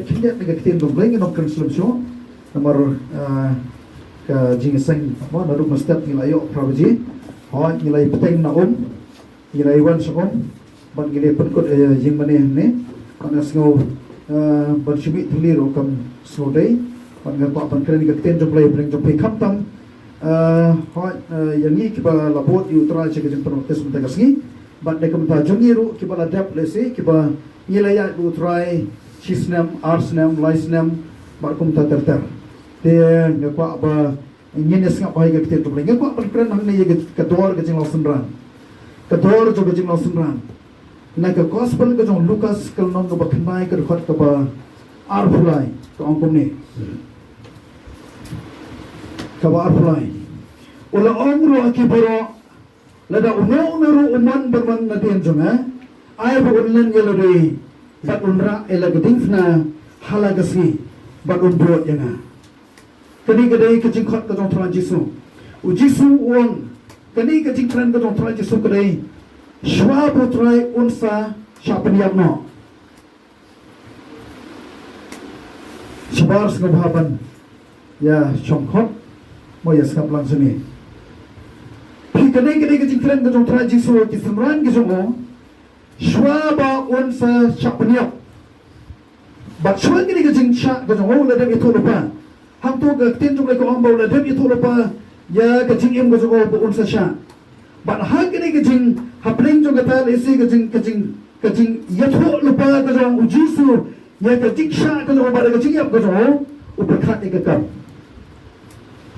kinyak dengan kita dong lagi nak konsumsi nomor ke jingseng apa naru mestap nilai yok prabaji nilai peteng na nilai wan seom ban nilai penkut jing mana ni ana sngau bercubit tulir okam sngau dai ban ngapa ban keren ke kita dong play bring dong play kamtam yang ni kita labot utara cek jeng protes mentagasni ban de kamta jongi ru kita ladap lesi kita nilai ya utara shisnam arsnam laisnam ban kumta terter dia ngapa ba ingin sngap hai ke kita tu ngapa berkeran hang ni kedor ke jeng lausenran kedor jo ke jeng lausenran na ke gospel ke jong Lukas ke non ke baknai ke khot ke ba arfulai ke angkum ni ke ba arfulai ula ongro akiboro lada uno uman berman na den jong ai ba unlen gelori bat unra ela gedingna halagasi bat unbot yang kani kadai kecing khot ke jong Tuhan Jisu Jisu uang kani kecing kran ke jong Tuhan Jisu kadai shwa putrai unsa syapeniam no sebar sngewbha ya chongkhot mo ya skap langsung ni pi kani kecing kran ke jong Tuhan Jisu ki semran ke jong shwa ba unsa syapeniam bat shwa kani kecing syak ke jong ladam itu lupa hang tu ke tin jong le ko ambau ladam itu lupa ya kecing em ke jong ba unsa syak bat hang kani kecing hapring jong kata isi kecing ya tho lupa ke jong Jisu ya kecing syak ke jong ba kecing yap ke jong uperkat ikakam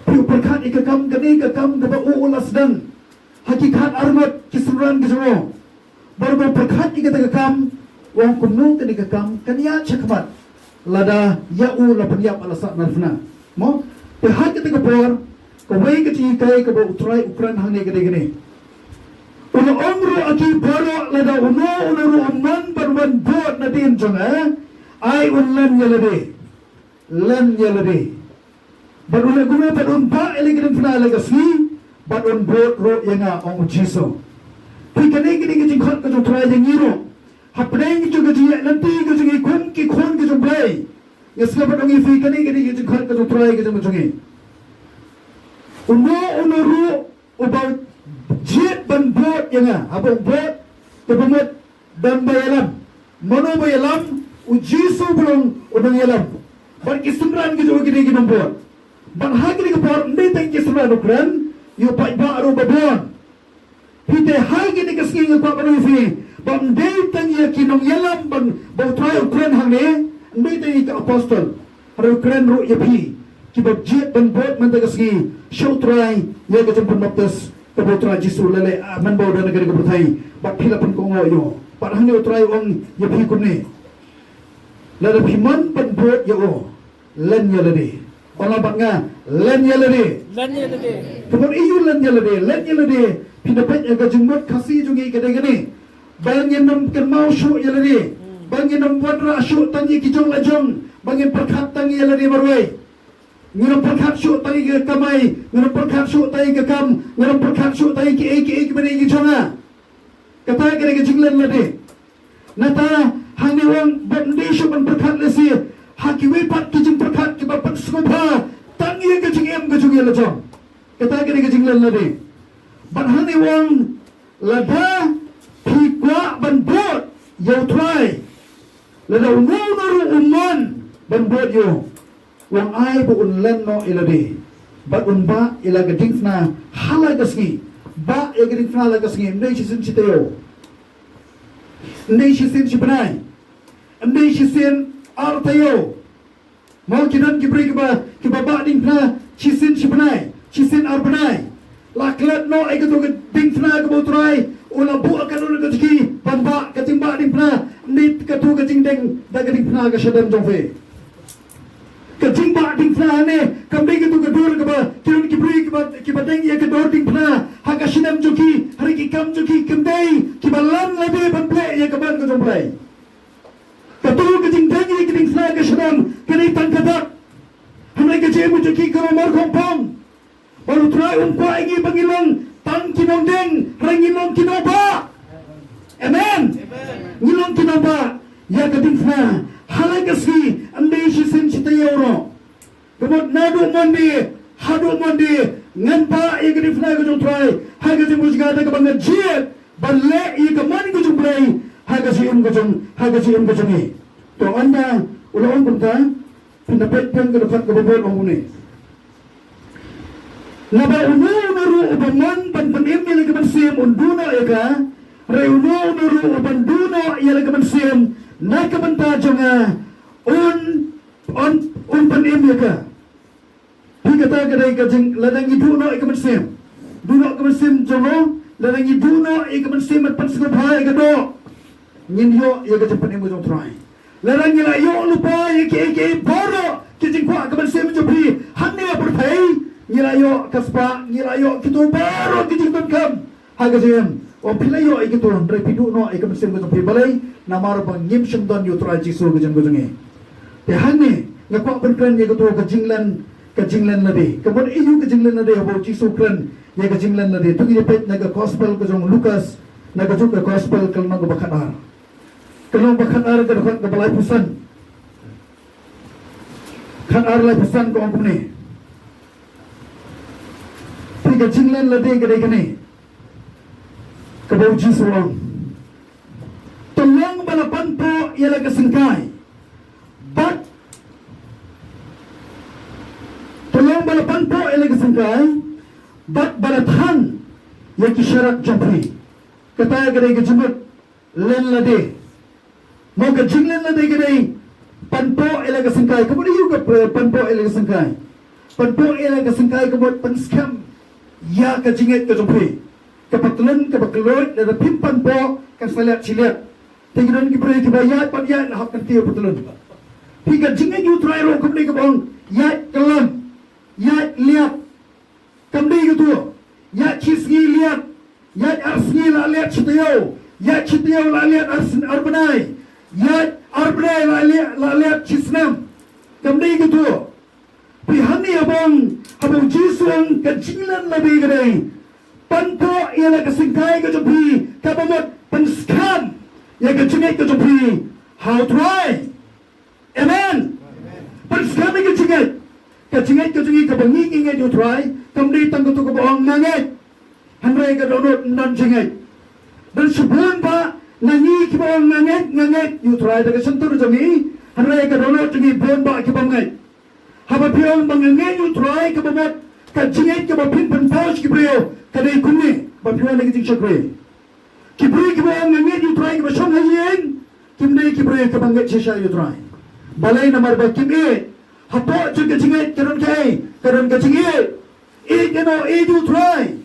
uperkat ikakam kani ikakam ke ba ulas dan hakikat armat kisran ke jong baru perkat ikakam wong kumnu kani ikakam kani ya chakmat lada ya la penyap alasak narfna mo pehat kita kepor kawai kecing kai ke ba utrai ukran hang ni gede uno omru aki baro lada uno ru amman barwan bot na din jong ai unlan yelade baru lagu me badun ba elegren fna legacy badun bot ro yanga ong Jisu pikane gini khot ka trai yang ngiro hapdeng ju ga ji nanti ga ji kun ki khon ga jong play yesla badung ifi kane gini khot ka trai ga jong jongi uno ru about jet ban bot yanga abong bot tebumut dan bayalam mono bayalam Jisu belum unang yalam ban kisumran gitu gini nombor ban hagi ke por ndai tang kisumran ukran yu pai ba ro babon hite hagi ni kasking ko ba fi ban ndai tang ya kinong yalam ban ba try ukran hang ne ndai tang ka apostol ro ukran ro yapi ki ba jet ban bot man ta kaski show try ya ka jemput baptis ke putra Jisu lele man ba da negara ke berthai ba phila pun ko ngo yo ba hang ne try ong yapi kun ne lada piman ban bot ya len yelade ola banga len yelade kemudian iyu len yelade pindapat aga jumut kasi jungi gede bangin nam kan mau syu yelade bangin nam wadra syu tangi kijong lajong bangin perkhat tangi yelade barwai ngiram perkhat syu tangi ke kamai ngiram perkhat syu tangi ke kam ngiram perkhat syu tangi ke bani gijonga kata gede jinglen lade nata hang wang bandi syu ban perkhat lesi haki wepat kijing perkhat ki bapak sngewbha tangi kijing em kijing lajong kata gede jinglen lade ban hang wang lada pi kwah ban bot yo try lada naru umman ban bot yo wang ai bu unlen no ilade ba unba ila geding na hala gasgi ba e geding na hala gasgi ndai chisin chiteo ndai chisin chibnai ndai chisin artayo mau kinan kibri kiba ba ding na chisin chibnai chisin arbanai laklat no ai ketu ding na ke botrai ula bu akan ula gejki banba ketimba ding na nit ketu gejing ding da geding na ke shadam jongfe kecing ba ding na ne kambe ketu kedur ke ba kiran kibri kiba ding ya kedur ding na haka shadam joki hari ki kam joki kembei kiba lam lebe ban ple ya ke ban ke jongplay ketu gejing ding ya geding na ke shadam kene tangkadak hamai ke jemu joki ke nomor kompong baru try umpa igi pangilong tang kinong ding rangilong kinoba amen ngilong kinoba ya kading na halagasi doro. Kemud nadu mandi, hadu mandi, nganpa ia kini fly kujung try, hai kujung musga ada kebangan jiat, balle ia kemani kujung play, hai kujung ni. To anda ulang punta, pendapat yang kedepan kebenar orang ini. Laba uno ubaman pan ini lagi bersiam unduna eka, reuno uban duno ia lagi bersiam, nak kebenta jonga un pan ini eka. Kata kedai kajing ladang itu no eka bersiam, duno kebersiam jongo, ladang itu no eka bersiam pan sngewbha eka do, nyinyo ia kejempat ini jong try. Ladang ila yo lupa eke boro kajing kwah kebersiam jobi, hanya berpai. Ngilayo kaspa, ngilayo kita baru kita kam. Hagajim, pilayo itu ndrai pidu no ikam sim ko pi balai namar bang nyim shimdan yu trai Jisu gajang gajang te hanne ngakwa berkran ye to kajinglan lade. Kemudian iyu kajinglan lade abo Jisu kran ye kajinglan lade. Tu ye pet naga gospel gajang Lukas naga juga gospel kalma go bakanar. Kalma bakanar ga dokhan ga balai pusan. Khanar lai pusan ko ampune. Kajinglan lade kedai kene kabau Jisu orang tolong balapan po ialah kesengkai but tolong balapan po ialah kesengkai but balathan yang kisyarat jampi kata kedai kejemut len lade mau kajinglan lade kedai panpo ialah kesengkai kemudian juga panpo ialah kesengkai panpo ialah kesengkai kemudian penskam ya kajingat ke jumpi kapatulan kapaklot ada pimpan po kan salat silat tinggal kita bayat padiat hak kan tiap patulan hingga jingat you try ro kembali ke bang ya kelam ya lihat kembali gitu ya cisgi lihat ya arsni la lihat citio la lihat arbanai ya arbanai la lihat cisnam kembali gitu pihani abang abang Jisu ang kajinglan labi kadai panpo ialah kesengkai kejumpi kabamot penskam ia kejingat kejumpi how try amen penskam ia kejingat kabangi ingat you try kamdi tangguh tu kabawang nangat hanrai kadonot nan jingat dan sebelum pa nangi kibawang nangat you try daga sentur jami hanrai kadonot jingi bon ba kibangat haba piang bangangen you try kabamot kajingat kabapin penpaush kibriyo kadai kunni bapiwan lagi jing syakri kibri kibawang nangat you try kabashong hayin kimdai kibriyo kabangat shisha you try balai namar ba kim hapo juga jingat karon kajingat you try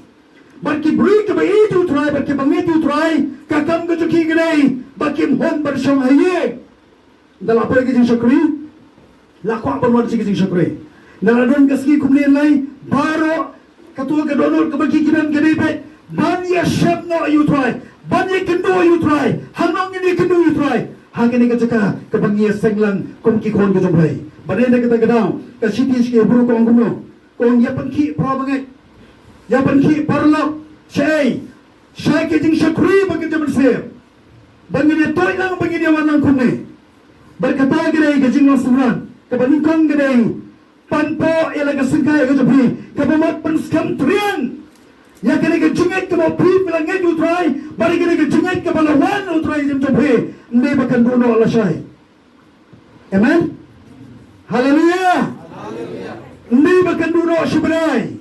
baki beri ke you try baki bangat you try kakam kajuki kadai bakim hon barshong hayin dalam apa lagi jing syakri lakwa banwan sige sing syakri naladon kaski kumlian lai baro katua kadonor kabaki kinan kadipet banya syabno you try banya kendo you try hanong ini kendo you try hangini kajaka kabangia senglang kumki kon kajombai badai kata kadang kasiti ske buru ko angkumo kong yapan ki prabangai yapan ki parlok syai ke jing syakri bagi jaman sem bangini toy lang bangini wanang kumne berkata gede gajing lasuran kabanikong gedeng panpo ialah kesengkai kejepi kabamat penskam trian ya kena kejingat kebapi bilangan utrai bari kena kejingat kebalawan utrai jepi ndi bakan duno Allah syai amen haleluya ndi bakan duno syibrai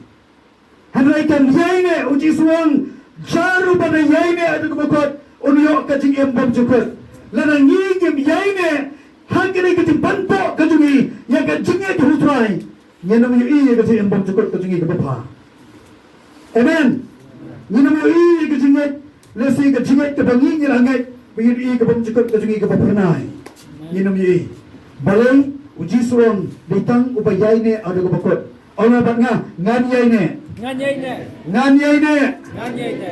hanraikan yaine uji suang jaru pada yaine ada kebakot unyok kajing embam cukup lanang ngingim yaine hangkini kajing panpo kajungi yang kajingnya dihutrai nyenam yu iya kajing embam cukup kajungi kebapa amen nyenam yu iya kajingnya lesi kajingnya kebangi nyelangat bingit iya kebam cukup kajungi kebapa kenai nyenam yu iya balai uji suang ditang upayai ne ada kebakot Allah bat ngan yai ne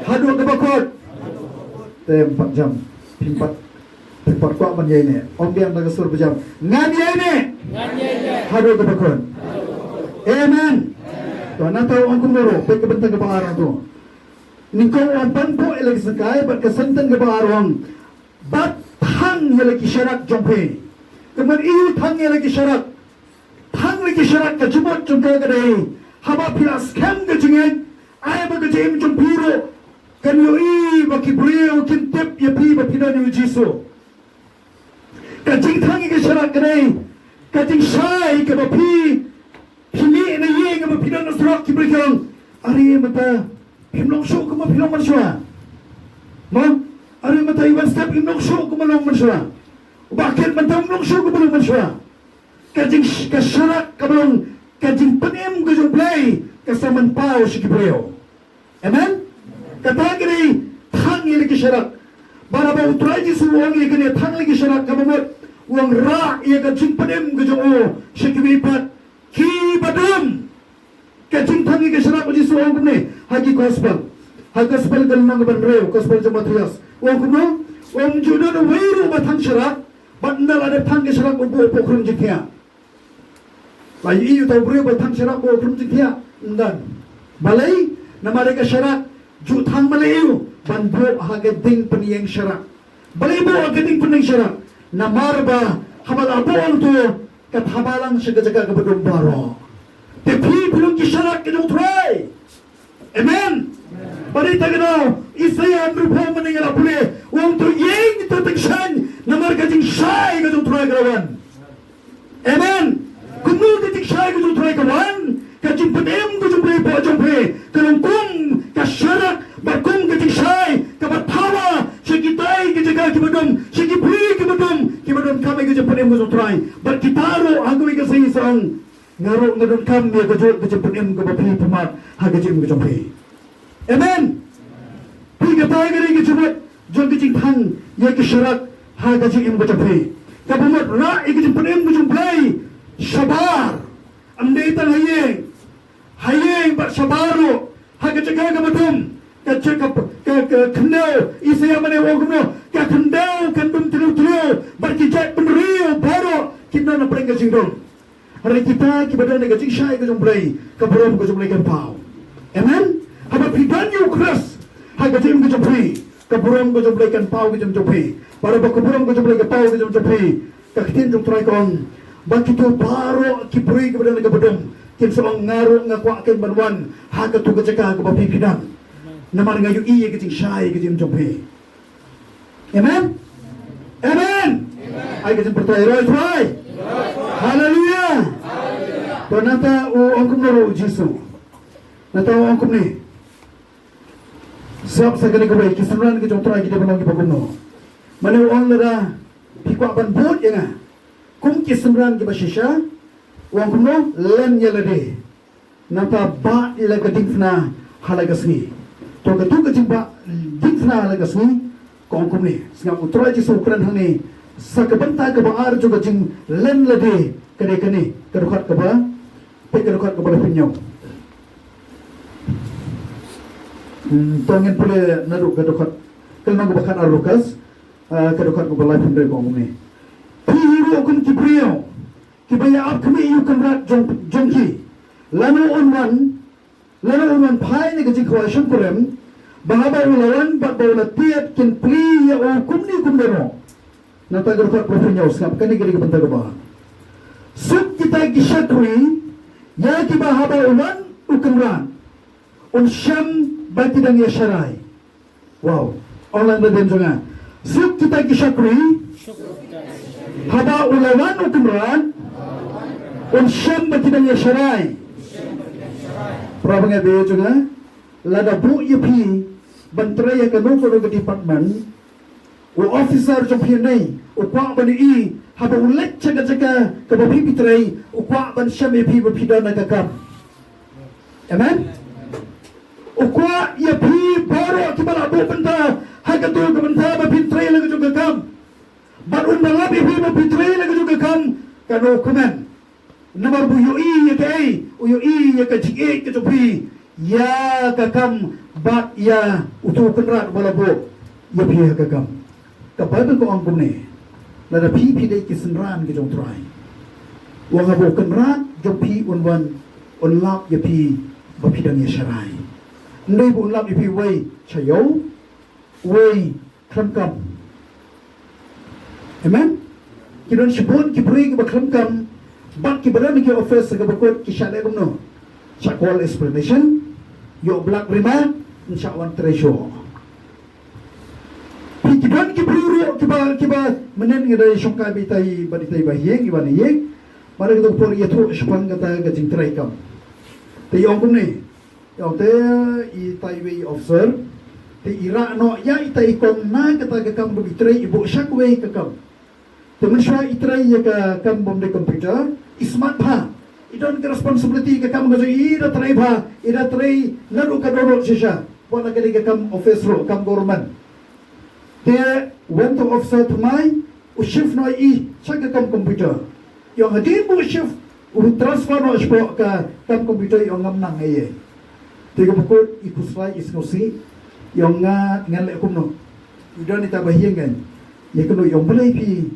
hadu kebakot tem 4 jam 4 kuat man yai ne om biang daga sur berjam ngan yai ne hadu kebakot amen to na tahu ang kumuro pe kebentang kebaharan tu ningkau ang panpo elagi sekai bat kesentan kebaharan bat hang elagi syarat jompe kemudian iu hang elagi syarat ni kisyarat ka jumot jungka kadai haba pilas kem ka jingit ay ba ka jim jumpiro kan yoi ba kibriyo kin tip ya pi ba pidan yu Jisu ka jing tangi kisyarat kadai ka jing syai ka ba pi pili na ye ka ba pidan na surak kibrikang ari mata himlong show ka ma pilong manswa no ari mata iwan step himlong show ka malong manswa bakit mata himlong show ka malong manswa kajing kasyarak kabalong kajing penem kajong play kasaman pao si kibreo amen katagi ni thang ili kisyarak bara ba utray Jisu uang ili kani thang ili kisyarak kabamot uang ra iya kajing penem kajong o si kibipat kibadum kajing thang ili kisyarak o Jisu uang kumni hagi gospel kalunang kabanreo gospel jamatrias uang kumno uang judo na wairu ba thang syarak bandal ada thang kisyarak upo pokrum jikya Layu iu tahu beri bertang syarat bawa belum jengkia endan. Balai nama mereka syarat jutang balai iu bantu hagading peniang syarat. Balai bawa hagading peniang syarat. Namar ba habal abang tu kat habalang jaga-jaga kebedung baro. Tapi belum kisyarat kedung try. Amen. Bari tagenau Isaya berupa meninggal boleh. Wong tu yang itu tengshan namar kajing syai kedung try kerawan. Amen. Kumul ketik syai kujung try kawan kajing penem kujung play po jong play kelongkung kasyarak bakung ketik syai kabat tawa sekitai kejaga kibadum sekipri kibadum kami kujung penem kujung try berkitaro agui kasih sang ngaruk ngadun kami kujung penem kabapi pemat hagajim kujung play amen pi katai kari kujung kejing thang ya kasyarak hagajim kujung play kabumat ra kujung penem kujung play Sabar, andai tan hayeng bat sabaro, haga jaga ka madum, ka kendau, Isaya mana wong kuno, ka kendau kandum telu, berkijat penrio baro, kita na pereng ka jingdong. Hari kita kibadan ka jing syai ka jomblay, ka borom ka jomblay kan pau. Amen. Haba pidan yu keras, haga jim ka jomblay, ka borom ka jomblay kan pau ka jomblay. Para ba ka borom ka jomblay ka pau ka jomblay, ka kitin jom try kong. Bagi tu baru kibri kepada negara bedem, kin seorang ngaruh ngakwakin banwan, haga tu kecekah ke bapi pidang. Nama ngayu iya kecing syai kecing jompe. Amen. Amen. Ay kecing percaya roy. Haleluya. Tuan nata angkum naro Jisu. Nata angkum ni. Sebab sekali kebaik keseluruhan kecing try kita belum kita kuno. Mana orang lada pikwa ban bot ya ngah. Kum kisemran ke shisha wang kuno len yelade nata ba ila gading fna halagasni to ka tu ka jimba ding fna halagasni kong kum ni sngap utra Jisu kran hang sakabanta ka baar juga jing len lade kade kane kadukat ka ba pe kadukat ka ba pinyo tongen pule nadu kadukat kalnang ka bakan arukas kadukat ka ba life hendre kong kum ni Hiro kun kibriyo kibaya ab kami iyu kamrat jongki lano onwan pai ni kajing kawasyon kurem bahaba ulawan bat bawala tiat kin pli ya o kumni kumdero natagarukak profinyaw skap kani gari kabanta gaba suk kita gishakri ya kibahaba ulan ukamran unsyam batidang yasharay wow online na din jonga suk kita gishakri haba ulawan ukumran unsyam batidang yasharay Prabangnya dia juga lada bu yepi bantrai yang kanu kono ke department u officer jompi nei u kwa bani I haba ulet jaga-jaga ke bapi pitrai u kwa ban syam yepi bapidana kakam amen u kwa yepi baro kibala bu benta hagatu ke benta bapitrai lagi juga kam Barun dalam ibu berpitri lagi juga kam kanu kuman. Nomor bu yoi ya kai, yoi ya kajik ke copi, ya kakam bat ya utu kenrat balabo ya pihak kakam. Kapan tu orang kumne, lada pi dai kisenran ke jong try. Wang abo kenrat jopi unwan unlap ya pi bapidang ya syarai. Ndai bu unlap ya pi wei chayo, wei kram. Amen. Kita sebut kibri ke bakram kam But kibaran ki office sa kabakot kisya legom no. Siya call explanation. Yo black rima. Insya wan treasure. Kiban ki bruro kiba menen ngada syongka bitai baditai bahiyeng iban yeng. Mara kita por yatho shpang kata gajing trai kam. Te yong kum ni. Yong te I taiwei officer. Te ira no ya itai kom na kata gakam bitrai ibu shakwei kakam. Te mensha itrai ya ka kam bom de computer smart pha. Idon ke responsibility kakam gajo ida trai pha ida trai lalu kadoro shisha. Wala kali kakam office ro kam government. Te went to officer to my shift no check kam computer. Yung hadin mo shift transfer no ispo ka kam computer yung ngam nang ay. Te ko bukod ikusway isnosi yung ngale kum no. Idon ita bahiyeng kan. Ya kuno yung balay pi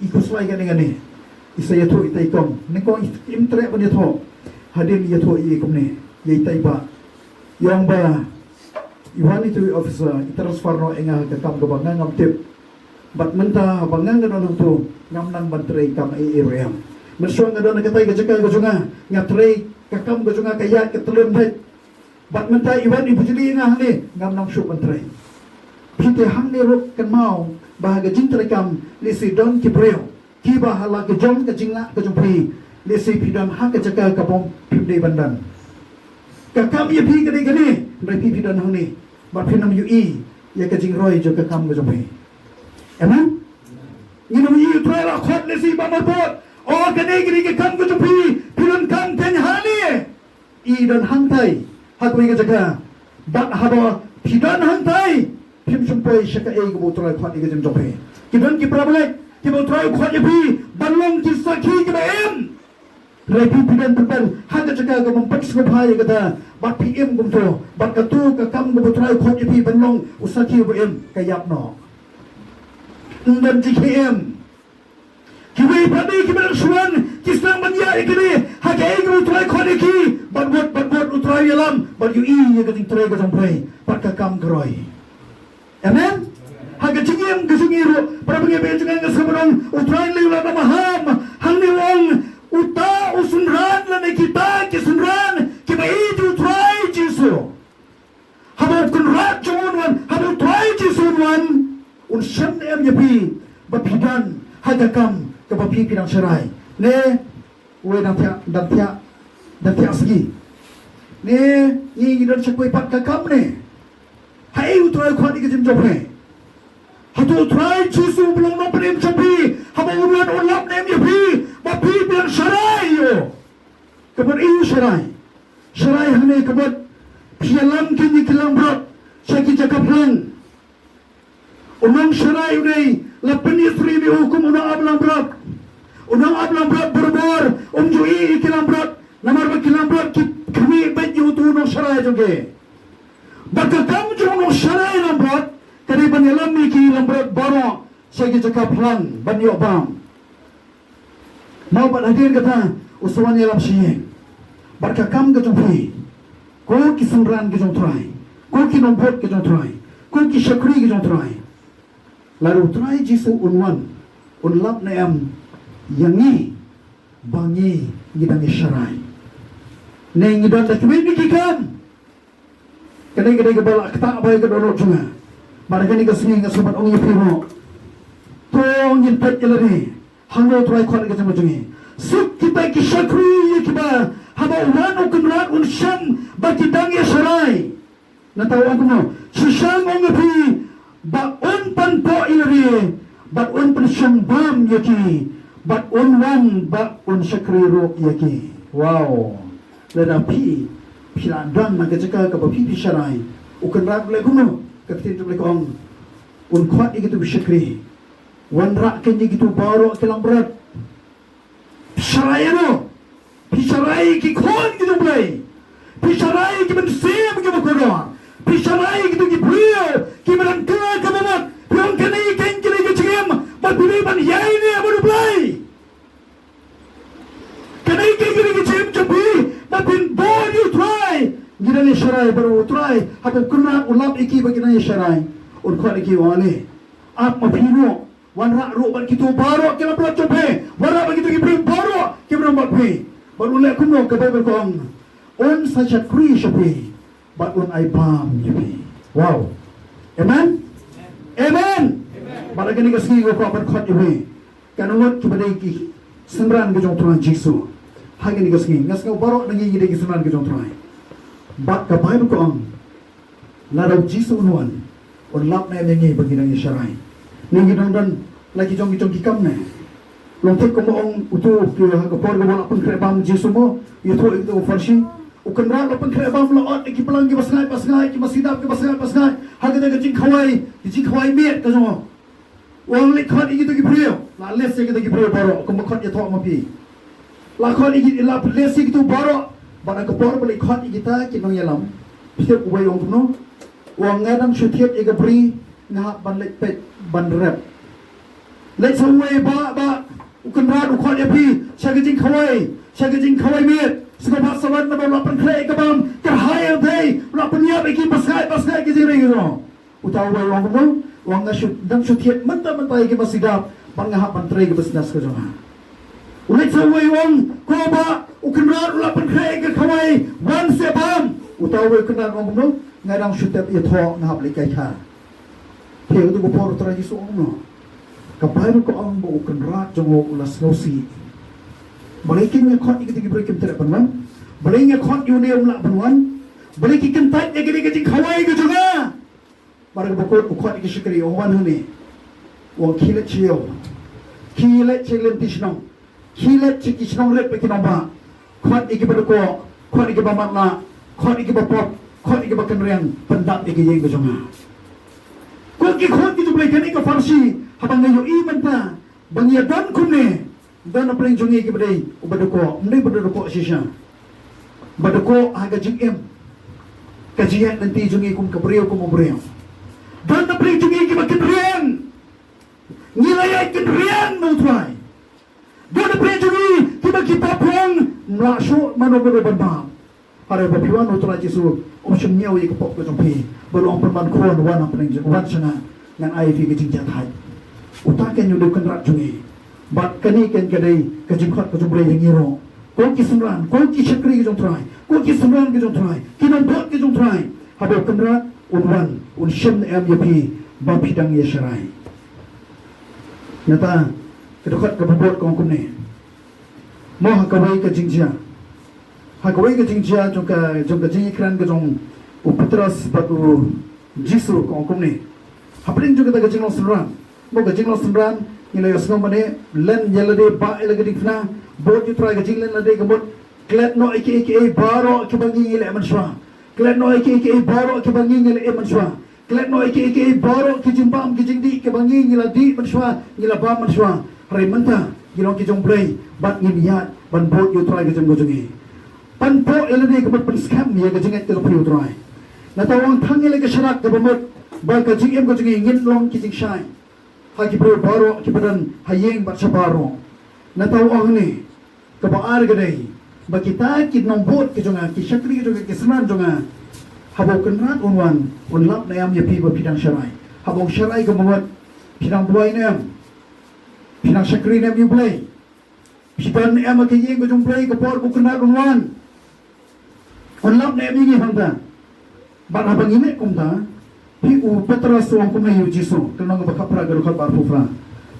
ikusway kan ngani. Isa yato itay kom. Niko imtre pa nito. Hadin yato kum ni. Yitay ba. Yung ba Iwan itu officer transfer no enga ke kam gabangan ngam tip. Bat menta bangang ga no tu ngam nang bantrei kam area. Mersuang ga don katai ga jaka ga junga ngatrei ka kam ga junga kaya ke telun bet. Bat menta iwan ibu jeli nga ni ngam nang syuk bantrei. Pite hang ni ruk kan mau bahaga jintre kam lisi don ki breu. Ki bahala ke jong ke jingla ke jumpi lisi pidam ha ke jaka ka bom pimde bandan. Ka kam ye pi gade gade rai pi pidan hang ni. But pinam UI ya kajing roy jo kakam go jomai. Amen. Ni nam yu try la khot le si ba marbot. O kane gri ke kam go jopi piran kam ten hani. I dan hantai hakwi ga jaga. Bat habo pidan hantai. Pim sumpoi shaka e go try khot ga jom jopi. Kidan ki problem ki bo try khot ye pi balong ki sakhi ke em. Repi pidan terbal hada jaga ga mempak sngewbha ya kata bat PM gumto bat katu ka kam go try khot pi banlong usaki bo em kayap no ndan JKM kiwi padi kiban suan kisang manya ikini hage go try khot ki bat utray yalam bat yu ya gating try ga sampai bat ka kam groy. Amen. Hage jingem gesungiro para bagi jangan ngasabrang utray lila na maham hang ni wong uta usunran la kita kisunran kibai tu try Jisu. Habab kunrat jonwan habab try Jisu wan un shan em yapi bapidan hagakam ka bapi pinang sarai. Ne we dan tia segi. Ne ni gidan sakoi pat kakam ne. Hai utrai khwani ke jim jopne. Hatu try Jisu belum no penim chapi habab ulan ulap nem yapi bapi pinang sarai yo. Kabar iu sarai. Sarai hane kabar pialam kini kilang brot saki jakap lang. Unang sarai unay lapan istri mi hukum unang ablang brot. Unang ablang brot berbor jui kilang brot. Namar ba kilang brot kami bet yu tu unang sarai joge. Baka kam jo unang sarai lang brot kani banyalam mi kilang brot baro saki jakap lang banyo bam. Mau bat hadir kata usuan yalam siyeng. Barka kam ke jompi. Ko ki sunran ke jom try. Ko ki nombot ke jom try. Ko ki syakri ke jom try. Lalu try Jisu unwan. Unlap na am yangi bangi gidangi syarai. Ne ngidan da kemi dikikan. Kadai gebala ketak bae ke donor junga. Barangkali ke sengi ke sobat ong yipimo. Tong yin pet kelari. Hangau try khot ke jom jungi. Suk kita ki syakri kiba haba ulan kunrat un sham bakidang ya sarai. Natawa ko mo. Shisha mo ngapi ba un pan po ilari ba un pan shangbam yaki ba un wan ba un shakriro yaki. Wow. Ladapi pilandang magajaka ka ba pipi sarai. Ukanrat le ko mo. Kapitin le ko un khwat igitu shakri. Wan rak ken igitu baro kelang berat. Sarai no. Pisarai ki khon gitu mulai. Pisarai ki bensem ki makono. Pisarai ki tu ki brio ki berangka ke babat. Pion kani ken kini ke cingem. Bapili ban yai ni abu mulai. Kani ken kini ke cingem jambi. Bapin bon you try. Gila ni sarai baru try. Hapo kuna ulap iki bagi ni sarai. Unkhot iki wani. Ap mapino. Wan rak ru ban kitu baro kila berat cope. Wara bagi tu ki brio baro ki nomor pi baru lek kuno ke Bible kong on sachat kri shapi but on I bam yapi. Wow. Amen. Amen. Bara kini kasih ko apa khot yapi. Kanungot kibadai ki semran ke jong Tuhan Jisu. Hagi ni kasih ngasngau barok nangi ngide ki semran ke jong Tuhan. But ke Bible kong larau Jisu nuan on lap na nangi bagi nangi syarai. Ningi dan lagi jong kikam na. Lontek ko moong utu kaya kapor ko wala pang krebam Jisu mo ito ito farsi ukanra lo pang krebam lo ot ki pelang ki pasngai ki masidap ki pasngai haga da jing khawai miet ka mo wang le khot iki to ki prio la les ki to ki prio baro ko mo khot ya thok ma pi la khot iki la les ki to baro bana kapor bali khot iki ta ki nong yalam pisiap ubai ong no wang ngadam shutiet e ka pri ngah ban le pet ban rep le sawai ba ukanra ukot ya pi shagajing khawai miet sngewbha sawan na ba pan khle ka bam ka hayal dei la pan ya ki pasngai ki jing ro utaw wai wang no wang na shut dam shutiet manta ki masidap pan ngah pan tre ki basnas ka joma ulai sawai wang ko ba ukanra la pan khle ka khawai wan se bam utaw wai kana wang no ngadang shutep ya tho ngap le kai kha theu tu ko por tra ji so no kapay ko ang buo kanrat jong ulas ngosi balikin nga khot ikiti breakim tere panwan balay nga khot yun la panwan balikin kantat nga gini kajing khawai ka juga para bukod khot ikiti shikri owan huni wang kilet chiyo kilet chilen tishnong kilet chikishnong rep pekinong ba khot ikiti badako khot ikiti bamatla khot ikiti bapop khot ikiti bakanriang pandak ikiti ka juga khot ikiti balay kani ka farsi habang ngayon iman ta bangya dan kumne dan apa yang jungi kibadai ubadako mendai badako shisha badako haga jingem kajian nanti jungi kum kabriyo kum obriyo dan apa yang jungi kibakin rian nilayay kin rian no try dan apa yang jungi kibakita pong nasho manogodo banbam para papiwan no try Jisu option nyaw ikapok ko jompi baru ang perman kuwan wan ang pening wan sana ngan ai fi kajing jatai utakan yung dukan rat jungi bat kani kan kadai kajingkhat ko jumbre yang iro ko ki sunran ko ki chakri ki jong trai ko ki sunran ki jong trai kinan bot ki jong trai habo kanrat unwan un shem em yapi ba pidang ye sharai nata kedokhat ka bot ko kumne mo hakawai ka jingjia jong ka jingi kran ka jong upatras batu Jisu ko kumne hapring jong ka jinglo sunran mo gajing lo sembran ila yasngom mane len yelade ba ila gadikna bot you try gajing len lade gamot klet no aka baro kibangi ila manshwa klet no aka baro kibangi ila manshwa klet no aka baro kijimbam kijingdi kibangi ila di manshwa ila ba manshwa hari manta gilong kijong play bat ngimiyat ban bot you try gajing gojungi pan po ila de gamot pan scam ya gajing et ka you try natawang thang ila ka sharak ka bamot ba gajing em gojungi ngin long kijing shai hagi bro baro kipadan hayeng bat sabaro nataw ahni kabaar gadai bakita kid nombot ki jonga ki shakri ki jonga ki snan jonga habo kanrat unwan unlap na yam yapi ba pidang sharai habo sharai ka mawat pidang buai na yam pidang shakri na yam yublay pidan na yam akiyeng ko jong play kapor ko kanrat unwan unlap na yam yingi hangda bat habang ine kumta pi u petra suang kumne yu Jisu kenang ba khapra garu khabar fufra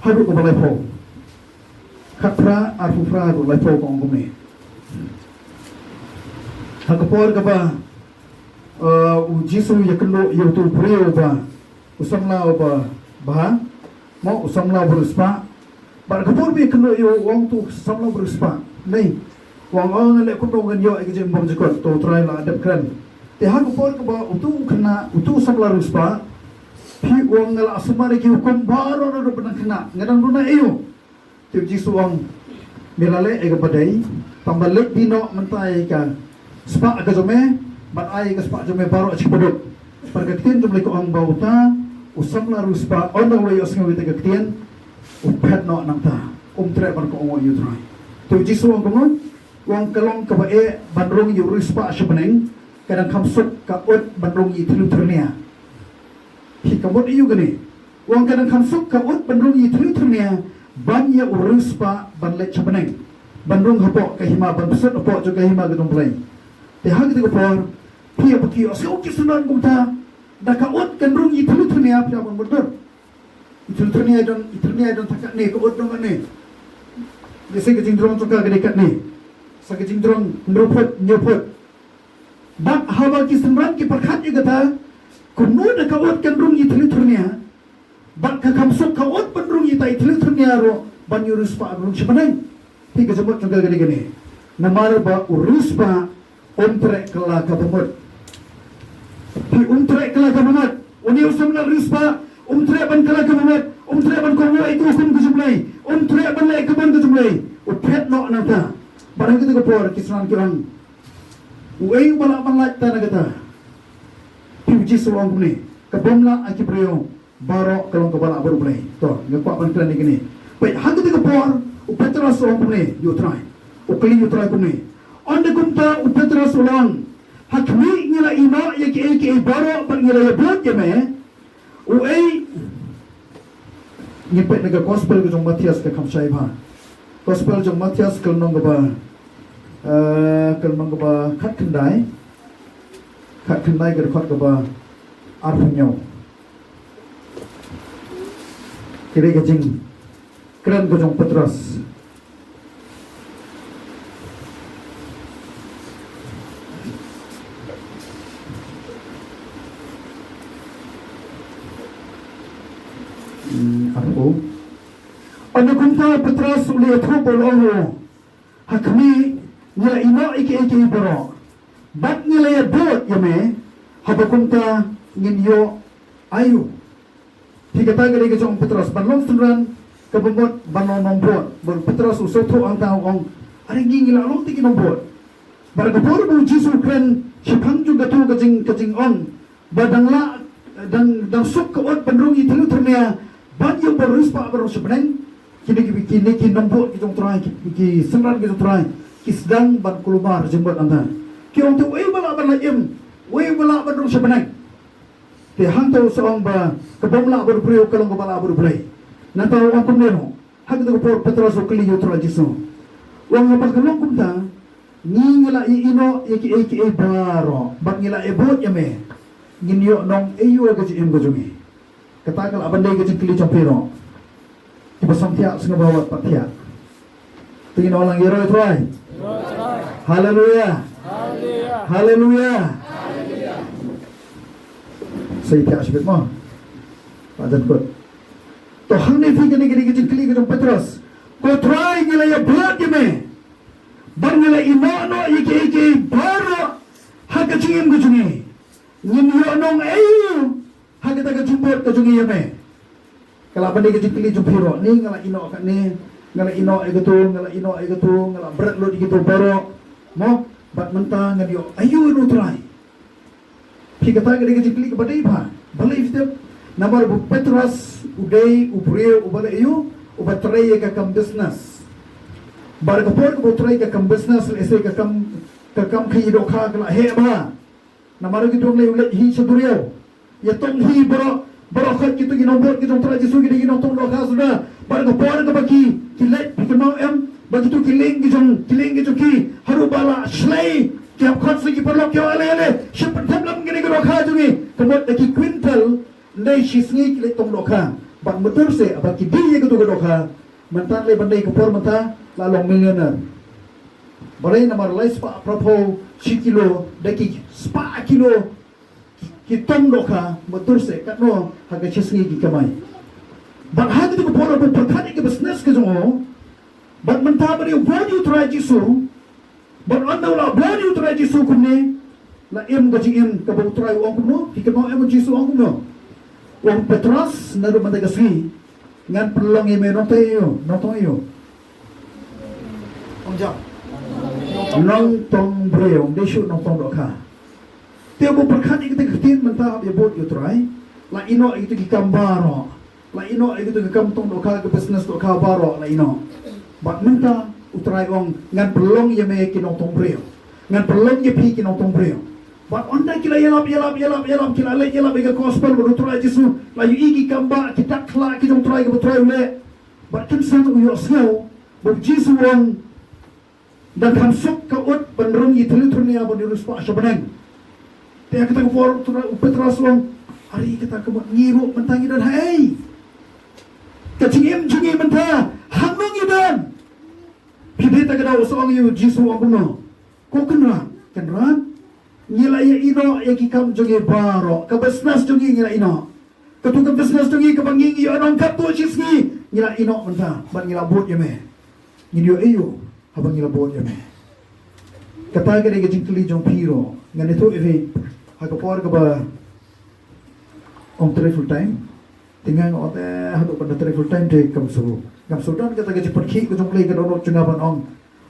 haru ko balai pho khapra ar fufra ru lai pho ko kumne hakapor ka ba u Jisu yakno yu tu preo ba usamla ba mo usamla beruspa bar kapor bi kno yu wang tu samla beruspa nei wang ang le ko ngan yo ai jem bom jikot to try la adap kran te hakapor ka ba utu khna utu samla ruspa pi wang ngala asmare ki hukum baro ro benang kena ngadang duna iyo te Jisu wang melale ai ka padai pambalek dino mentai ka spa ka jome bat ai ka spa jome baro achik paduk pergatin jomle ko ang bauta usamla ruspa ondang lo yo sngewbha ka ktien upet no nangta tre ban ko ngo yu try te Jisu wang ko wang kalong ka ba e bandrong yu ruspa shabeneng kadang kamsuk ka ut bandrong i tlu ternia hikamot iyo gani wang kadang kamsuk ka ut bandrong i tlu ternia ban ya uruspa ban le chabeneng bandung hapok kahima ban pesat hapok jo kahima gedung play te hang te por pia paki osyo kisunan kumta dakaut kan rung itu tunia pia mon betul itu tunia don takak ne ko dong ne dese ke jingdrong toka gede kat ne sa ke jingdrong nropot nyopot bak hawa kisamran ki perkhat juga ta kunu dakaut kan rung itu tunia bak ka kamsuk kaut penrung itu tunia ro ban yurus pa rung sebenai tiga sebut juga gede gede namar ba urus ba omtrek kala kapamut di umtrek kala kapamat uni usamna rispa umtrek ban kala kapamat umtrek ban korwa itu hukum kejumlai umtrek ban lai kapan kejumlai upet no nata barang kita kepor kisran kirang uai bala ban lai tanah kata piuji suang kumni kabomla aki priyo barok kalong kepala baru play to ngakwa ban klan ni baik hang kita kepor upetra suang kumni you try ukli you try kumni anda kumta upetra sulang hakmi ngila ina yaki baro ban ngila yabot yame uai ngipet naga gospel ke jong Matias ke kamsai ba gospel jong Matias kelnong ba khat kendai ke khot ba arpunyau kire ke jing keren ke jong Petrus aku anda kumta Petrus uli khubor ono hakmi ngila ino iki baro bat ngila ya bot yame haba kumta nginyo ayu tiga tangga ke jong Petrus banlong sunran kabumot banon nombot ber Petrus usotho ang tao ong ari ngila long tiki nombot bar kabor bu Jisu kren sipang juga tu kajing on badangla dan suk kawat bandrung itu ternia ban yung barus pa barus sebeneng kini nombor kita try ki senran kita try ki sedang ban kulumar jembat anda ki on tu bala ban laim bala ban rung sebeneng te hang tau seong ba kabomla bar priyo kalong bala bar pray na tau ang kumeno hag tu por Petrus ukli yo try Jisu wang apa kalong kumta ngila ino iki baro bang ngila ebot yame nginyo nong eyo ga jim ga jungi katakan abandai ke jengkili campiro tiba samtia sngewbha patia tingin orang yero try haleluya haleluya saya tak sebut mah padan kot to hang ne fi gini ke jengkili ke Petrus ko try ngila ya blood yeme bar ngila imono iki baro haga jingim ke jungi nginyo nong eyo hang kita kejumput ke jungi yame kalau benda ke jengkili jumpiro ni ngala ino kat ni ngala ino ngala berat lo di gitu baro mo bat mentang ngadio ayu no try pi kata ke jengkili ke badai ba believe them namar bu Petrus udai uprio ubale ayu ubatray ka kam business bar ka por ko tray ka kam business ese ka kam khido kha kala he ba namar ki dong le hi seduriau ya tong hi bro khat gitu ginombor gitu tra Jisu gitu ginotong lo khasna bar ko por ko baki kilet bikno em bagi tu kiling gitu ki haru bala slay kya khat se ki perlo kya ale shepan thamlam gini ko kha jungi kemot ki quintal nei shisngi kilet tong lo kha bang betul se baki di gitu ko kha mantan le bandai ko por mata lalong millionaire barai namar lais pa propo 1 kilo daki spa kilo kitong doka betul se katno haga chesngi ki kamai bang hagi tu ko por perkhani ke business ke jongo bang menta bari bodi utrai Jisu bang anda la bodi utrai Jisu kumne la em ga jingem ka bo utrai ong kumno hikamo em Jisu ong kumno wong Petrus naru manda gasri ngan pelong eme notayo onja nong tong breo desu nong tong doka Tiap perkhani kita ketin mentah ya bot utrai la ino itu ki kambaro la ino itu ki kamtong doka ke business doka baro la ino bat mentah utrai ong ngan pelong ya me ki nong tong breo ngan pelong ya pi ki nong tong breo bat onda kila yalap kila le yalap ke gospel bot utrai Jisu la yu iki kamba kita kla ki nong utrai ke utrai le bat kan sang yo sngau bot Jisu wong dan hamsuk kaut bandrung itali turnia bonirus pa asyabaneng te kita ko por petras long hari kita ko ngiru mentangi dan hai kacingim jungi mentah hanung idan kita kada usong yu Jisu abuno ko kenra ngila ya ino ya kikam jungi baro ka business jungi ngila ino ketukang business jungi ka bangingi yo anong kato chisngi ngila ino mentah ban ngila bot yame ngilo iyo habang ngila bot yame kata ka de jing tuli jong piro ngane to eve hakapor ka ba om tre full time tinggal ote hadu pada tre full time de kamsu dan kata ka pergi ko jong play ka donot jungaban ong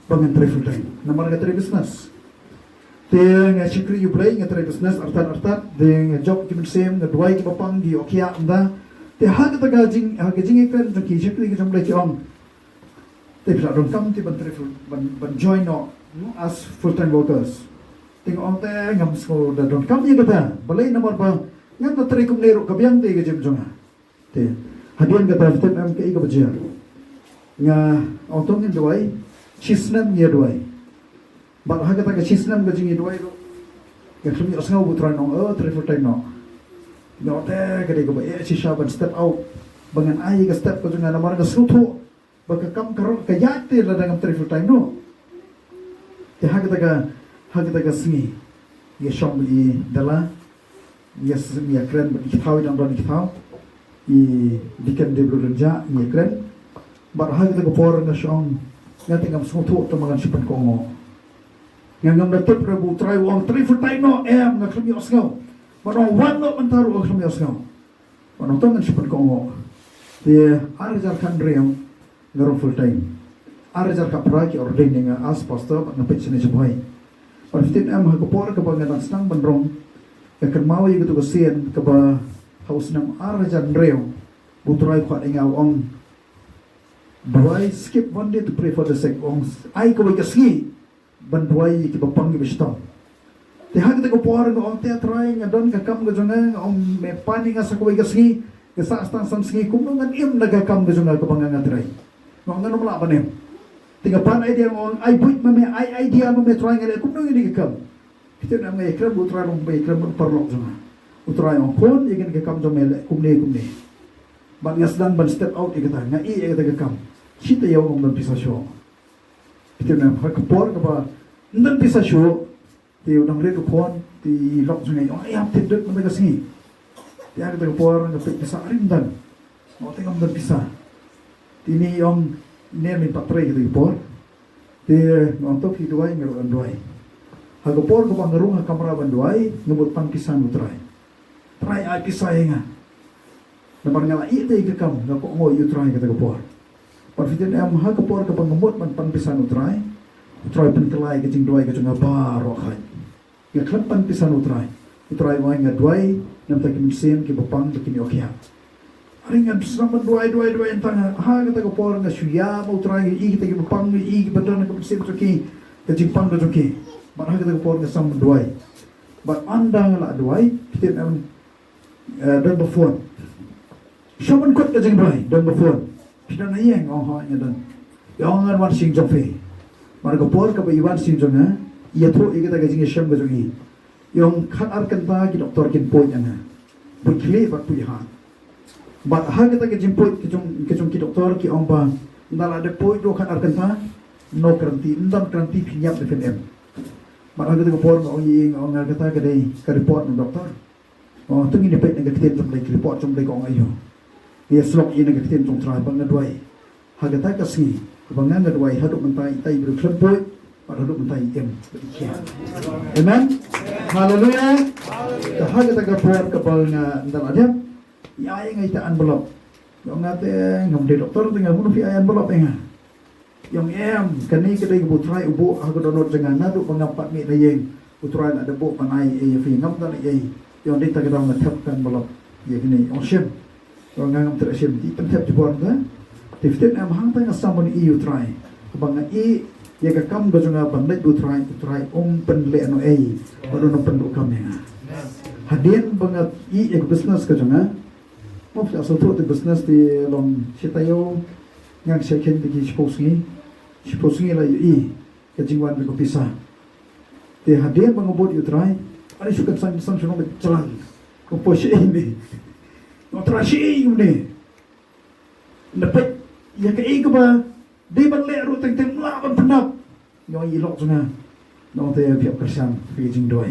bangan tre full time namar ka tre business te nga sikri you play nga tre business artat de nga job kim sem nga duai ki papang di okia anda te hagata ka jing ikren jong ki sikri ka jong play ki ong te bisa dong kam ti ban tre full ban join no as full-time workers. Tengok te ngam school da don kam ye kata. Balai nomor ba ngam ta tri kum lero kabyang te gejim jonga. Te hadian kata fitem am ke ka bajia. Nga otong in duai chisnam ye duai. Ba ha kata ka chisnam ga jing ye duai ro. Ka khumi osngau butran no tri full-time no. No te ka de ko ba shisha ban step out. Bangan ai ka step ko jonga nomor ga sutu. Ba ka kam karo ka yate la dangam tri full-time no. Te hagata ka smi ye shom i dala yes mi akren bi thau dan don thau i dikan de blurja ye kren bar hagata ko por na shom ngati ngam so to mangan sipan ko ngo ngam da tep rabu try wong three full time no em na khmi osngau mano one no mantaru khmi osngau mano to ngan sipan ko ngo te arjar kan ream ngaro full time Arajar kapra ki ordaining as pastor na pitchne jboy. Par fitin am hakopor ka bangan snang bandrong ka kermaw yi gitu sien ka ba haus nam arajar reo utrai khat ingaw ong boy skip one day to pray for the sick ong ai ko ka ski ban boy ki ba pang ki bistong. Te hak te ko por no ong te try ngadon ka kam ga jonga ong me pani nga sa ko ka ski ka sa stang sam ski kum ngan im naga kam ga jonga ka bangan try. No ngano mala banem. Tiga pan idea on I buat mame I idea mame trying it kum ngi di kam kita na ngai kram utra rong bai kram perlok jama utra on kon igen ke kam jomel kum ne ban ngasdan ban step out ikata ngai ikata ke kam kita yaw ngom dan pisa show kita na ha kapor ka ba ndan pisa show ti udang re kon ti lok jngai on ay apte dot mame ka singi ya ka kapor na pisa rim dan mo te ngom dan pisa tini om Nemi patre gitu por, dia nontok hiduai ngeru anduai. Hagopor ko bangarung ha kamera banduai ngebut pangkisan utrai. Try ai pisai nga. Namar ngala ite ikam ngako ngoy utrai kata gopor. Parfitin am hagopor ko bangamut man pangkisan utrai. Utrai pentelai kecing duai kecing baro khai. Ya klep pangkisan utrai. Utrai wai ngaduai nam takim sen ki bapang takini okia. Ringan sama dua entang ha kata ko por nga suya mo try i kita ki pang i badan ko sim toki ke jipang do toki mar ha kata ko por nga sama dua but andang la dua kita am dan before shaman kot ke jing dua dan before kita na yang oh ha nya dan yang ngan wan sing jofe mar ko por ka ba iwan sing jonga ia tro i kita ke jing sham ga jongi yang khat ar kan ta ki doktor kin point ana bukli ba pu ha But ha kita ke jimput ke jong ki doktor ki omba ndala de poi do kan arkanta no kranti ndam kranti pinyap de fm mar ha kita ko por no yi ngong nga kata ke dei ka report no doktor oh tu ni de pet nga kiten jom de report jom de ko ayo ye slok yi nga kiten jong tra bang ngadwai ha kita ka si bang ngadwai ha do mentai tai bru klem poi mar ha do mentai em amen hallelujah ha kita ka por ka bang ndala de ya yang itu envelope yang ngate ngom de doktor tinggal bunuh fi envelope nga yang em kani kedai butrai ubu aku donor jangan nadu pengapat mi layeng utrai ada bu panai e fi ngam dan e yang de tak dang thap kan envelope ye kini oshim orang ngam tersim di penthap jebon ka tiftin am hang tang asam ni utrai bang e ye ka kam go janga bandai utrai penle no e baru no pendu kam ya hadin bangat i ek business ka janga Mop sa so the business di long sitayo ngang second di chiposungi la i kejingwan ko pisah. Te hadir mengubur utrai. Ani suka sang sunong jalan. Ko posye ini. No trashi ini. Dapat ya ke ego ba di ban le ru teng teng la ban pendap. No ilok sunga. No te piap kersan kejing doi.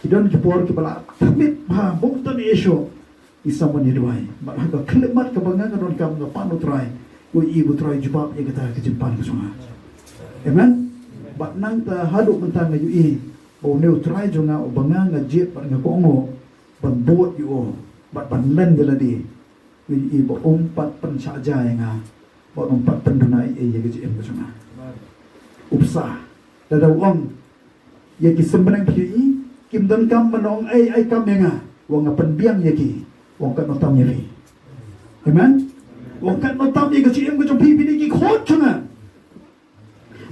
Kidon kipor kipala tamit ha buktan esyo. Isa man yedwai. Mak ha klimat kebangan don kam no panu trai. Ko ibu trai jubab ya kata kejimpan ke sunga. Amen. Bat nang ta haduk mentang yu i. O neu trai jonga o banga ngajip ban ngakongo ban bot yu bat ban len de ladi i bo umpat pen saja nga bo umpat pen dunai e ye ge em jonga upsa da wong ye ki sembenang pi kim don kam manong ai kam nga wong pen biang ye ki wong kan notam ye pi amen wong kan notam ye ge em ge jong pi ni ki khot jonga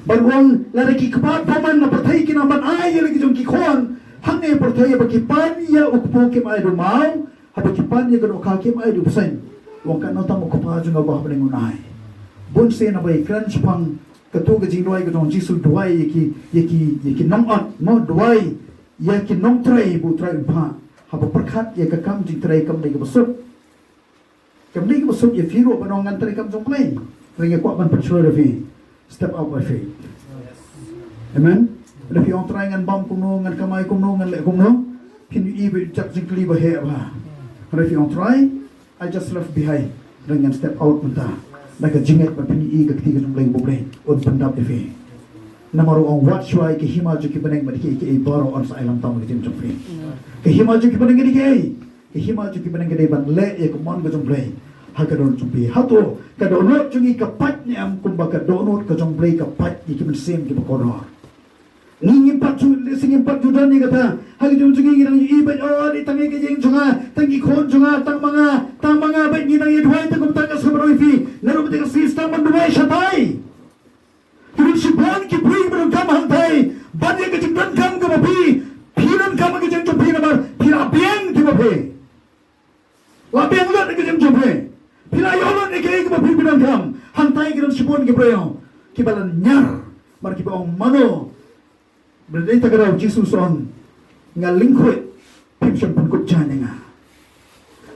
Barwang lalaki kebat paman na pertai kina man ay lagi jong kikon hangne pertai bagi pan ya ukpo kim ay rumau habaki pan ya gano kakim ay dupasen wong kan notang ukpa jong abah paling unay bun se na bay crunch pang katu gajing duai gajong Jisu duai yaki nongot mo duai yaki nong tray bu tray pa haba perkat ya kakam jing tray kam dai kabasut ya firo banongan tray kam jong play ringa kwa ban percure revi step out by faith. Amen. If you are trying and bump kumno ngan kamay kumno ngan le kumno, pin you even just simply ba he ba. But if you are trying, I just left behind. Ring and step out menta. Like a jinget ba pin you gakti ka jumlay bublay on pandap ife. Namaro ang watch why ke hima ju ki baneng madiki ke baro on sa ilam tam ke jum fe. Ke hima ju ki baneng ke hima ju ki baneng ke ban le e kumon ka jumlay. Hakadon jumpi hato kadonot jungi kapat ni am kumbaga donot ka jomblay kapat ni kimen sem ki bakonor ngingin patu singin patu dan ni kata hagidon jungi girang ibat oh di tangi ke jeng junga tangi khon junga tang manga bai ni nang yedwai ta kum tangas khabaroi fi naru betek sistem manduai shatai kirun sipan ki bring berang kam hantai banye ke jeng dan kam ka bapi phiran kam ke jeng jompi namar phira biang ki bape la biang lot ke jeng jompi Pila yolon ike ke bapi binang kam hantai kiran sipon ke breo kibalan nyar mar ki baong mano berdei tagarau Jisu son ngalingkut pimsyon pangkut jane nga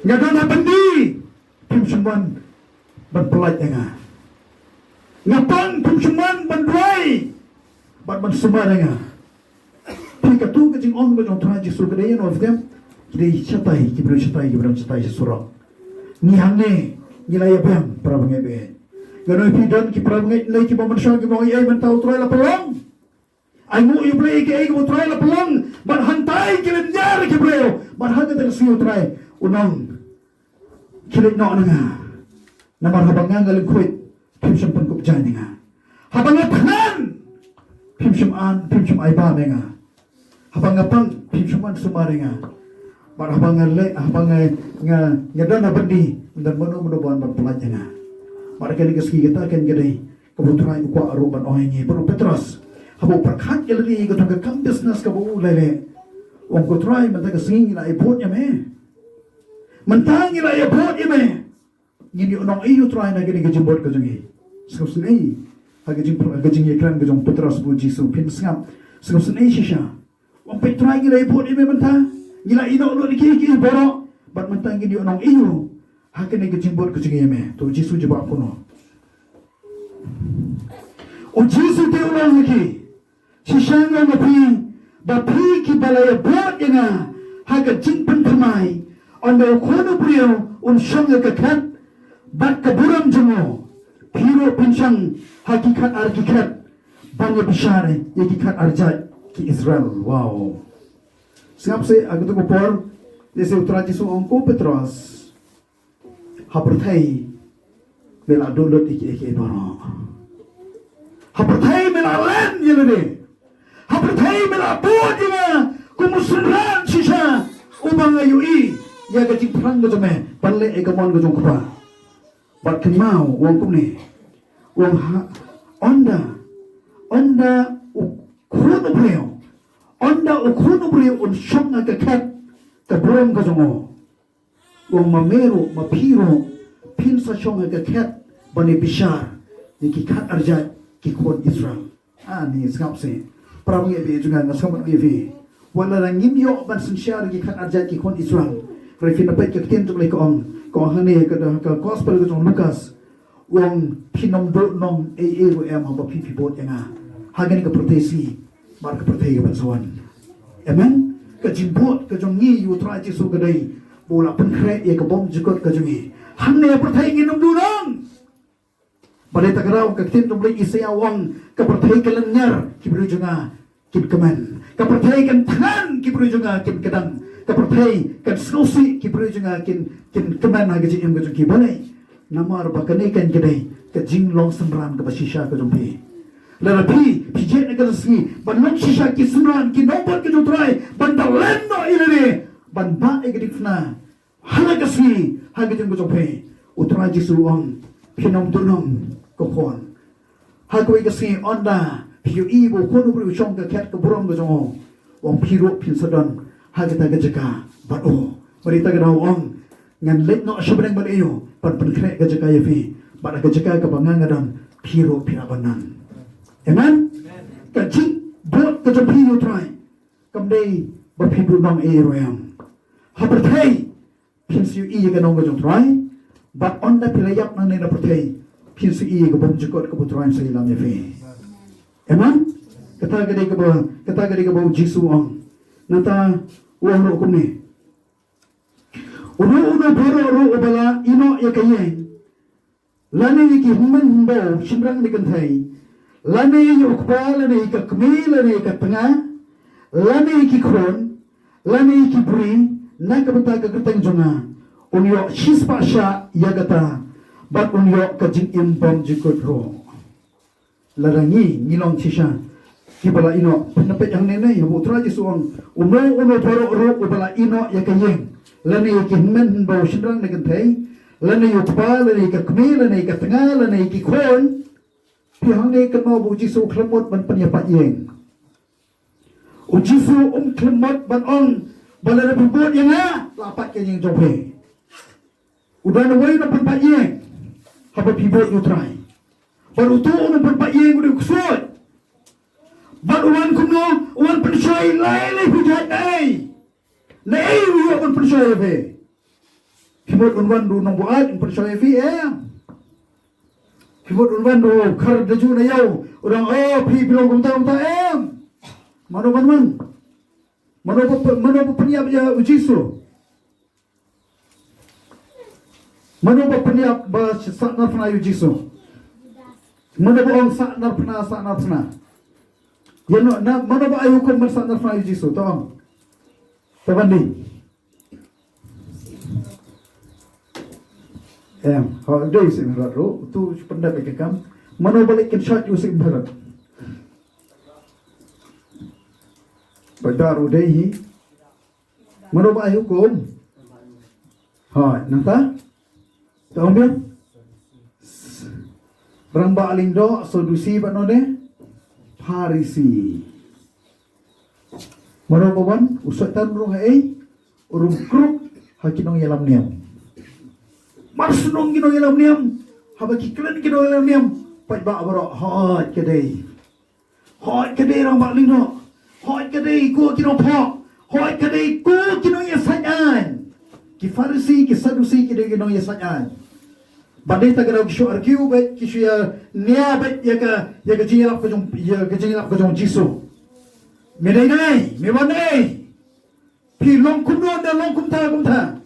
ngadana bandi pimsyon ban pelat nga ngapang pimsyon ban duai ban sumara nga pika tu ke jing on ba jong tra Jisu ke dayan of them kidai chatai kibro chatai surok ni hangne nilai bang para mengebe ganoi pidan ki para mengai nilai ki manusia ki mengai ai mentau trai la pelong ai mu yu play ki ai ki trai la pelong ban hantai ki lenjar ki breo ban hanga tel siu trai unang kilit no nga namar habanga ngalin kuit pimsam pangkup jani nga habanga tanan pimsam ai ba menga habanga pang pimsam sumare nga bar habanga nga dan abadi dan menu buan berpelajar na. Mereka digeski kita kan gede kebutuhan ukwa aruban ohengi baru Petros. Habu perkat jadi kita ke kam business ke bu lele. Wong ko try mentang singi la ipot ya me. Mentang la ipot ya me. Ngini onong iyo try na gede gejimbot ke jengi. Sekosni hagejing iklan ke jong Petros bu Jisu pin sngap. Sekosni shisha. Wong pe try la ipot ya me mentang. Gila ino lo dikiki boro. Bat mentang gini onong iyo. Hakin ni kejimbot kecing yeme tu Jisu jebak kuno. O Jisu te ulang lagi. Sishanga ngapi bapi ki balaya buat yenga haga jingpen kamai onda kono brio shanga kekat bat keburam jengo piro pinsang hakikat arkikat banya bishare yakikat arjat ki Israel. Wow. Sengap se aku tu kupor dese utra Jisu ongko Petros hapertai mela download iki baro hapertai mela len yelene hapertai mela bod yema kumusuran shisha ubang ayui ya gajing prang go jome palle egamon go jong kwa bat kemau wong kumne wong onda ukhono breo un shonga ka kat ka brom go jongo wong mamero mapiro pin sa shonga ka kat bani bishar ni ki kat arjat ki kon Israel ni sngap se pra nge be junga ngasam nge be wala rang ngim yo ban sin share ki khat arjat ki kon Israel refin apet ke tin tuk le ko hane ka gospel ko jong Lucas wong pinom do nong ro em ha pi bot yanga hagen ka protesi mar ka protei ban soan amen ka jimbot ka jong ngi yu tra Jisu ka dai bola pen kre ye ka bom jikot ka jongi hane protei ngi nom du nong baleta karau ka tin tuk le isaya wong ka protei ka lenyar ki bru junga kip keman ka protei kan tan ki bru junga kip kedang ka protei kan skosi ki bru junga kin keman ha gaji em ga jong ki balai namar bakane kan kedai ka jing long semran ka shisha ka jompi larabi pije na ka sgi ban long shisha ki semran ki nomor ki jotrai ban dalen no ilere ban ba e gidifna hala ka sgi ha ga jong jompi utra Jisu ong pinom dunong ko kon ha ko ka sgi onda piu i bo ko no chong ka ket ka burom ga jong ong piro pin sadon ha ga ta ga jaka ba o mari ta ga ong ngan let no shabreng ban iyo pan kre ga jaka yafi ba ga jaka ka bangangadan piro pinabanan amen ka jing bot ka japi yo try kam dei ba pibu nong e royam ha perthei pin siu i ga nong ga jong try but on the pilayap nang ne na perthei pin siu i ga bom jikot ka butrain sa ilam yafi amen kata ga dei ka ba Jisu ong nata uang ro kum ni uno boro ubala ino ya kayeng lani ki human humbo shimrang ni kanthai lani yu khubor lani ka kme lani ka tanga lani ki khron lani ki buri na ka bata ka katang jonga unyo shispa sha yagata bat unyo ka jing im bom jikot ro larangi ngilong shisha ki bala ino napet yang nene ya putra Jisu uno boro ubala ino ya kayeng lani ki men bo shindang na gantai lani yu pa lani ka kme lani ka tanga lani ki khon pi hang ne ka mo bo Jisu khlamot ban pan ya pa yeng u Jisu khlamot ban ong balana bi bot yanga la pat ke yeng jope udan wai na pan pa yeng ha ba pi bot yu trai baru tu na pan pa yeng u kusot baru wan kuno wan pan shai lai pi jai dai nei wi on percaya ve kibot unwan du nong buat on percaya ve kibot unwan du khar daju na yau orang pi bilong kum ta mano peniap ya Jisu mano peniap ba saknar pena Jisu mano ba ong saknar pena ya no na mano ba ayu kum saknar pena Jisu tong Tabandi. How day is in Raro, tu pendapat kekam, mana balik can shot you sing berat. Badaru day, mana ba hukum? Hai, nanta? Tahu dia? Rang ba alindo sodusi ba no de? Parisi. Marabawan usatan rong urung kruk hakinong yalam niam marsunong ginong yalam niam habaki klan ginong yalam niam pai ba baro hot kedai rong ba lindo hot kedai ko kinong pho hot kedai ko kinong yasayan ki farisi ki sadusi kinong yasayan badai ta garau shu arkiu bet ki shu ya nia bet ya ka jingilap ko jong Jisu Medai, mewanai. Pi long kumno dan long kumta.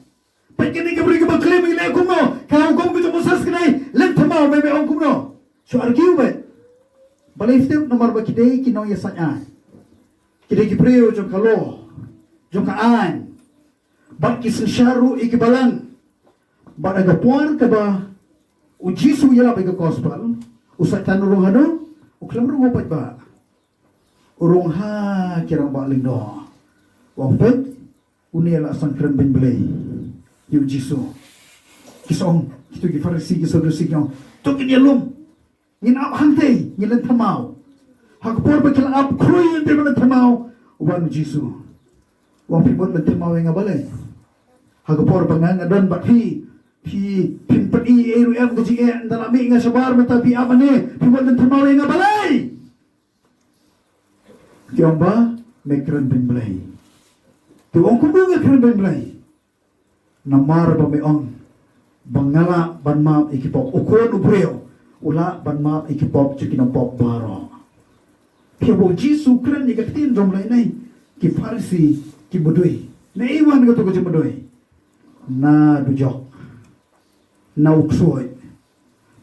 Pagkini ka beri ka baklaim ilay kumno. Kau kum ka jumusas kanay. Lentamaw may ong kumno. So argiw ba? Balay fitip nomor ba kiday kinong yasanya. Kiday kipriyo jong kalo. Jong kaan. Bak kisansyaru ikibalang. Bak agapuan ka ba? O Jisu yala ba gospel? Usay tanurong hano? Uklam rong upat ba? Urung ha kirang ba lindo. Wapet uniela sangkran ben belay. Yu Jisu. Kisong kitu ki farisi ki sadusi kyo. Tok ni alum. Ngin ap hantay, ngin tamaw. Hakpor ba kilang ap kruy hindi man tamaw. Uban Jisu. Wang pibot man tamaw nga balay. Hakpor ba nga don ba pimpat eru em gaji dalami nga sabar mata pi amane pibot man tamaw nga balay. Tiang ba mekran bin belai. Tiang kubung mekran bin belai. Namar ba me ong bangala ban map ikipop ukon ubreo ula ban map ikipop chikinong pop baro. Piabo Jisu kran ikatin dom lai nai ki farisi ki budui. Na iwan ko to ko budui. Na dujok. Na uksoi.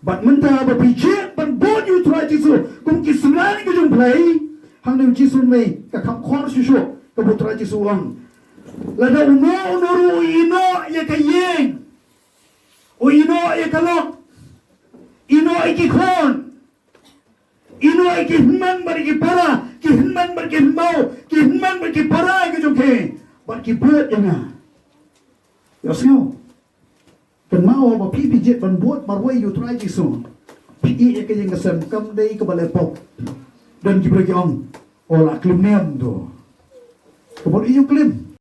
But menta ba pije ban bod you try Jisu kum ki semlani ko jong play. Hang nem Jisu mai ka kham khor shisho ka butra Jisu ang. Lada uno ino ya kayeng. O ino ya kalok. Ino iki khon. Ino iki hman bar iki para, ki hman bar ki mau, ki hman bar ki para ke jong ke. Bar ki buat ya na. Ya sngau. Kan mau ba pi jet ban buat marwai you try Jisu. Pi ya kayeng ngasam kam dei ka balai pop. Dan ki bagi ong. Ola klim nem tu. Kebon iyo klim.